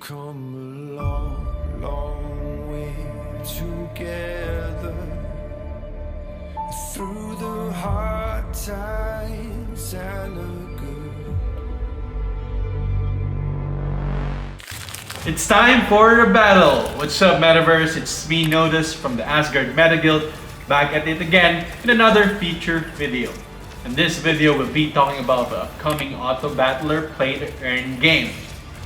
come a long, long way together. Through the hard times and the good. It's time for a battle! What's up, Metaverse? It's me, Nodus, from the Asgard Meta Guild, back at it again in another feature video. In this video, we'll be talking about the upcoming Auto Battler play-to-earn game,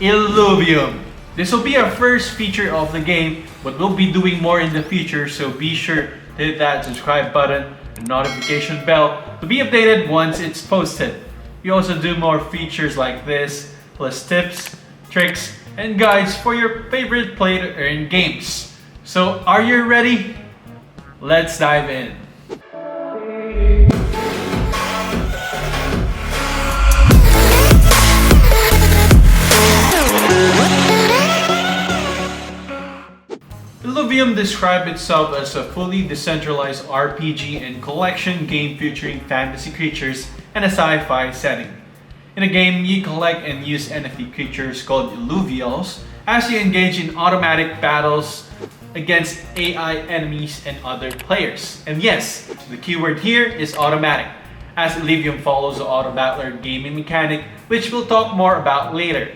Illuvium. This will be our first feature of the game, but we'll be doing more in the future, so be sure to hit that subscribe button and notification bell to be updated once it's posted. We also do more features like this, plus tips, tricks, and guides for your favorite play-to-earn games. So are you ready? Let's dive in. Illuvium described itself as a fully decentralized RPG and collection game featuring fantasy creatures and a sci-fi setting. In the game, you collect and use NFT creatures called Illuvials as you engage in automatic battles against AI enemies and other players. And yes, the keyword here is automatic, as Illuvium follows the Auto Battler gaming mechanic, which we'll talk more about later.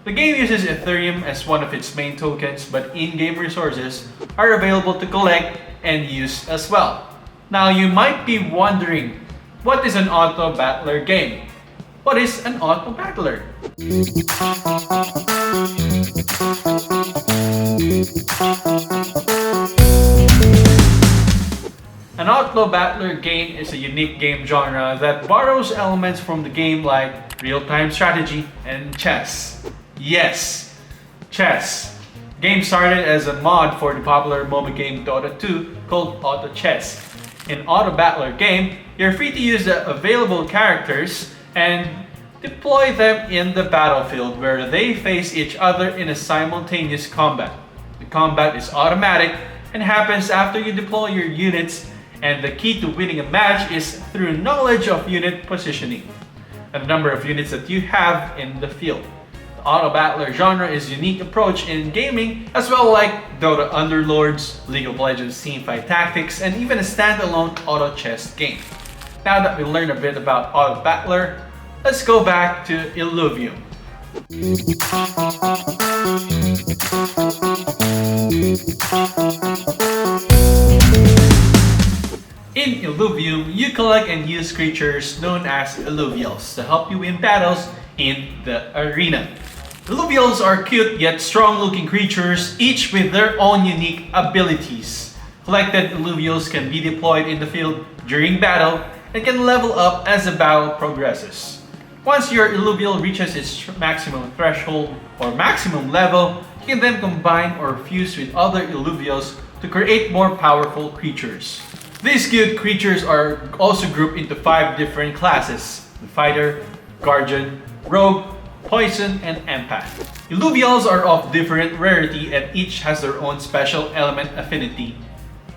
The game uses Ethereum as one of its main tokens, but in-game resources are available to collect and use as well. Now you might be wondering, what is an Auto Battler game? What is an Auto Battler? An Auto Battler game is a unique game genre that borrows elements from the game like real-time strategy and chess. Yes, chess. The game started as a mod for the popular mobile game Dota 2 called Auto Chess. In Auto Battler game, you're free to use the available characters and deploy them in the battlefield where they face each other in a simultaneous combat. The combat is automatic and happens after you deploy your units, and the key to winning a match is through knowledge of unit positioning and the number of units that you have in the field. The Auto Battler genre is a unique approach in gaming, as well like Dota Underlords, League of Legends Teamfight Tactics, and even a standalone auto chess game. Now that we learned a bit about Auto Battler, let's go back to Illuvium. In Illuvium, you collect and use creatures known as Illuvials to help you win battles in the arena. Illuvials are cute yet strong-looking creatures, each with their own unique abilities. Collected Illuvials can be deployed in the field during battle and can level up as the battle progresses. Once your Illuvial reaches its maximum threshold or maximum level, you can then combine or fuse with other Illuvials to create more powerful creatures. These cute creatures are also grouped into 5 different classes: the Fighter, Guardian, Rogue, Poison, and Empath. Illuvials are of different rarity and each has their own special element affinity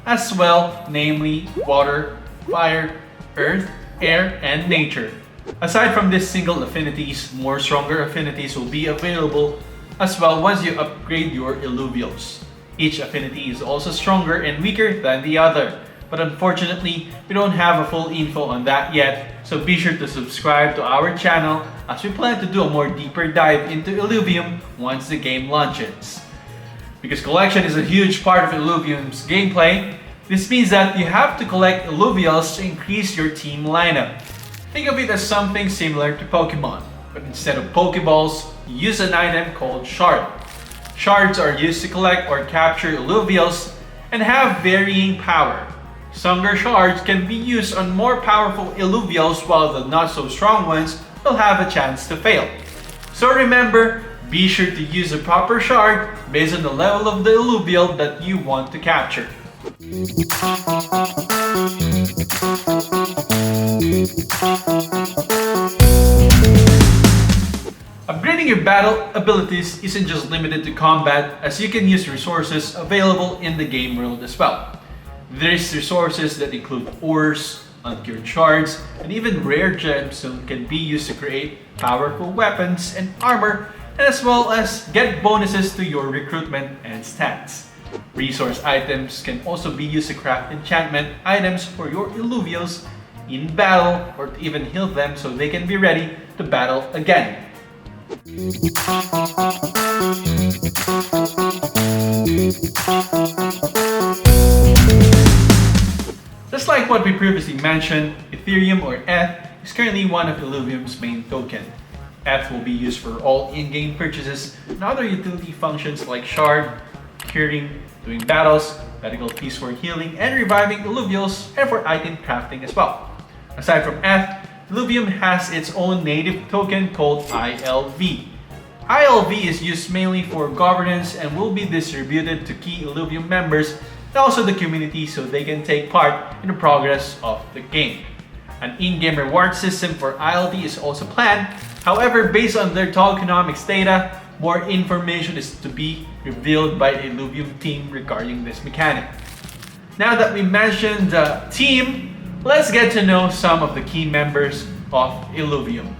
as well, namely water, fire, earth, air, and nature. Aside from these single affinities, more stronger affinities will be available as well once you upgrade your Illuvials. Each affinity is also stronger and weaker than the other, but unfortunately, we don't have a full info on that yet, so be sure to subscribe to our channel as we plan to do a more deeper dive into Illuvium once the game launches. Because collection is a huge part of Illuvium's gameplay, this means that you have to collect Illuvials to increase your team lineup. Think of it as something similar to Pokemon, but instead of Pokeballs, you use an item called Shard. Shards are used to collect or capture Illuvials and have varying power. Stronger shards can be used on more powerful Illuvials, while the not so strong ones will have a chance to fail. So remember, be sure to use a proper shard based on the level of the Illuvial that you want to capture. Upgrading your battle abilities isn't just limited to combat, as you can use resources available in the game world as well. These resources that include ores, uncured shards, and even rare gemstones can be used to create powerful weapons and armor and as well as get bonuses to your recruitment and stats. Resource items can also be used to craft enchantment items for your Illuvials in battle, or to even heal them so they can be ready to battle again. Just like what we previously mentioned, Ethereum or ETH is currently one of Illuvium's main token. ETH will be used for all in-game purchases and other utility functions like shard, curing, doing battles, medical fees for healing and reviving Illuvials, and for item crafting as well. Aside from ETH, Illuvium has its own native token called ILV. ILV is used mainly for governance and will be distributed to key Illuvium members and also the community so they can take part in the progress of the game. An in-game reward system for ILV is also planned. However, based on their tokenomics data, more information is to be revealed by the Illuvium team regarding this mechanic. Now that we mentioned the team, let's get to know some of the key members of Illuvium.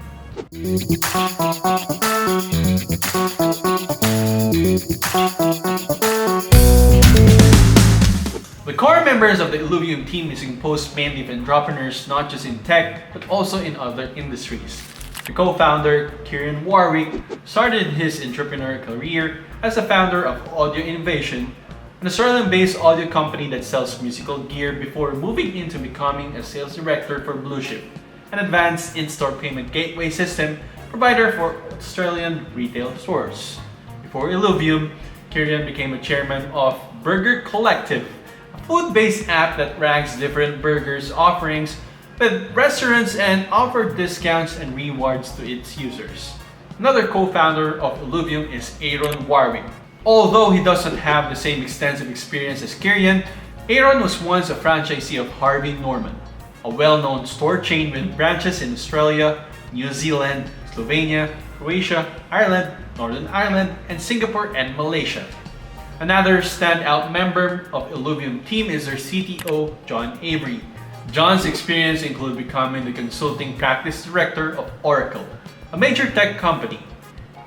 The core members of the Illuvium team is composed mainly of entrepreneurs not just in tech but also in other industries. The co-founder, Kieran Warwick, started his entrepreneurial career as a founder of Audio Innovation, an Australian-based audio company that sells musical gear, before moving into becoming a sales director for Blueship, an advanced in-store payment gateway system provider for Australian retail stores. Before Illuvium, Kieran became a chairman of Burger Collective, a food-based app that ranks different burgers offerings with restaurants and offer discounts and rewards to its users. Another co-founder of Illuvium is Aaron Warwick. Although he doesn't have the same extensive experience as Kieran, Aaron was once a franchisee of Harvey Norman, a well-known store chain with branches in Australia, New Zealand, Slovenia, Croatia, Ireland, Northern Ireland, and Singapore and Malaysia. Another standout member of Illuvium team is their CTO, John Avery. John's experience includes becoming the consulting practice director of Oracle, a major tech company,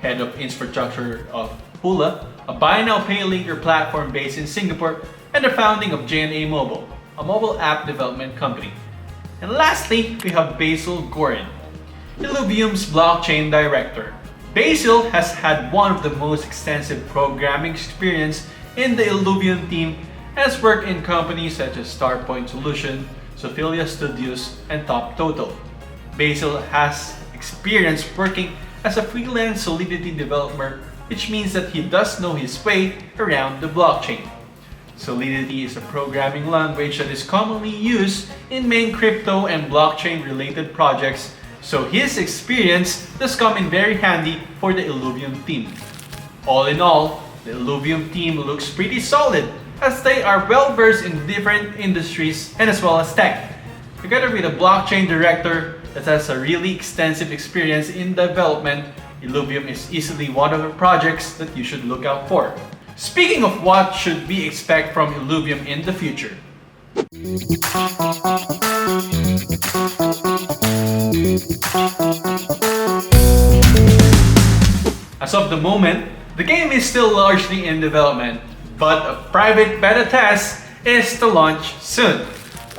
head of infrastructure of Hula, a buy now pay later platform based in Singapore, and the founding of JNA Mobile, a mobile app development company. And lastly, we have Basil Gorin, Illuvium's blockchain director. Basil has had one of the most extensive programming experience in the Illuvium team and has worked in companies such as Starpoint Solution, Sophilia Studios, and Top Total. Basil has experience working as a freelance Solidity developer, which means that he does know his way around the blockchain. Solidity is a programming language that is commonly used in main crypto and blockchain related projects, so his experience does come in very handy for the Illuvium team. All in all, the Illuvium team looks pretty solid, as they are well versed in different industries and as well as tech. Together with a blockchain director that has a really extensive experience in development, Illuvium is easily one of the projects that you should look out for. Speaking of what should we expect from Illuvium in the future. As of the moment, the game is still largely in development, but a private beta test is to launch soon.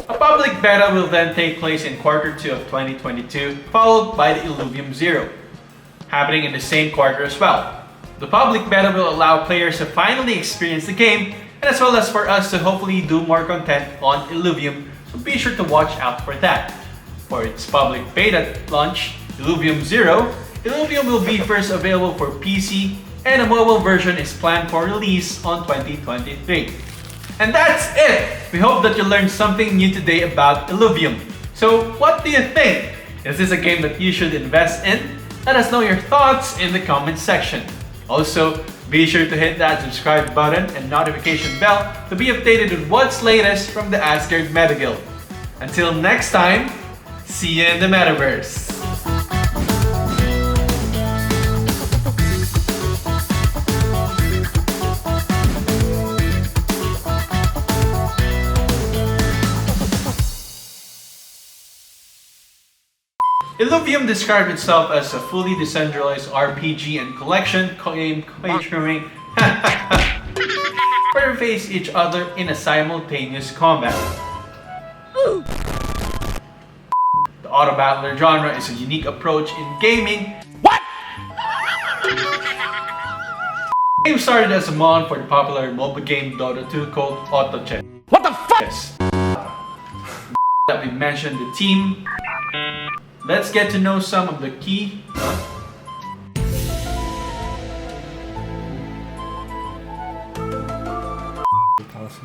A public beta will then take place in Q2 of 2022, followed by the Illuvium 0, happening in the same quarter as well. The public beta will allow players to finally experience the game, and as well as for us to hopefully do more content on Illuvium, so be sure to watch out for that. For its public beta launch, Illuvium 0, Illuvium will be first available for PC, and a mobile version is planned for release on 2023. And that's it! We hope that you learned something new today about Illuvium. So what do you think? Is this a game that you should invest in? Let us know your thoughts in the comment section. Also, be sure to hit that subscribe button and notification bell to be updated with what's latest from the Asgard Meta Guild. Until next time, see you in the metaverse! Illuvium described itself as a fully decentralized RPG and collection game featuring where we face each other in a simultaneous combat. The auto battler genre is a unique approach in gaming. What? The game started as a mod for the popular mobile game Dota 2 called Auto Check. What the fuck? Yes. That we mentioned the team. Let's get to know some of the key. Policy.